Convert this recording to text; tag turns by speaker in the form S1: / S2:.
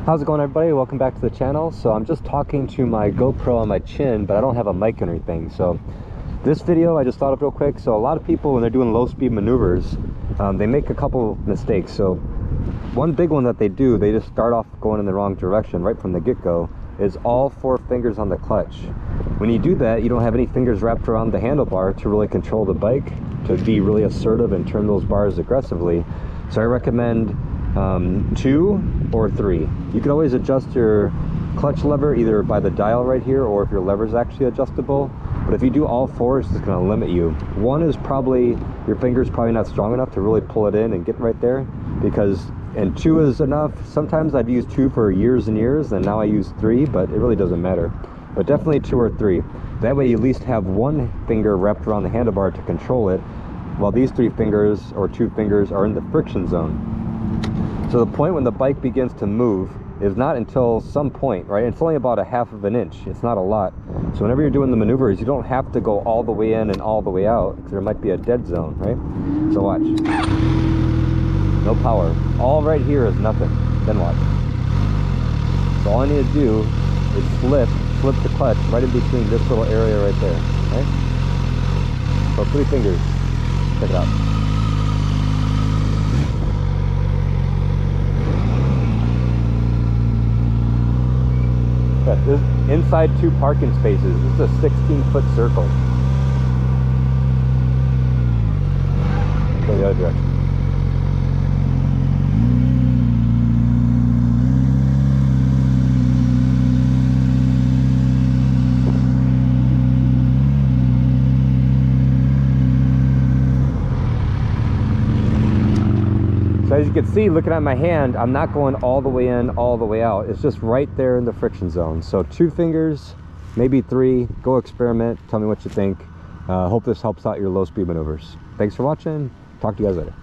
S1: How's it going, everybody? Welcome back to the channel. So I'm just talking to my GoPro on my chin, but I don't have a mic or anything. So this video I just thought of real quick. So a lot of people, when they're doing low speed maneuvers, they make a couple mistakes. So one big one that they do, they just start off going in the wrong direction right from the get-go, is all 4 fingers on the clutch. When you do that, you don't have any fingers wrapped around the handlebar to really control the bike, to be really assertive and turn those bars aggressively. So I recommend 2 or 3. You can always adjust your clutch lever either by the dial right here, or if your lever is actually adjustable. But if you do all 4, it's just going to limit you. 1 is probably, your finger's probably not strong enough to really pull it in and get right there, and 2 is enough. Sometimes I've used 2 for years and years, and now I use 3, but it really doesn't matter. But definitely 2 or 3. That way you at least have 1 finger wrapped around the handlebar to control it, while these 3 fingers or 2 fingers are in the friction zone. So the point when the bike begins to move is not until some point, right? It's only about 1/2 inch. It's not a lot. So whenever you're doing the maneuvers, you don't have to go all the way in and all the way out, because there might be a dead zone, right? So watch. No power. All right here is nothing. Then watch. So all I need to do is flip the clutch right in between this little area right there, right? So 3 fingers. Check it out. This is inside 2 parking spaces. This is a 16-foot circle. Go the other direction. So as you can see, looking at my hand, I'm not going all the way in, all the way out. It's just right there in the friction zone. So 2 fingers, maybe 3. Go experiment. Tell me what you think. Hope this helps out your low speed maneuvers. Thanks for watching. Talk to you guys later.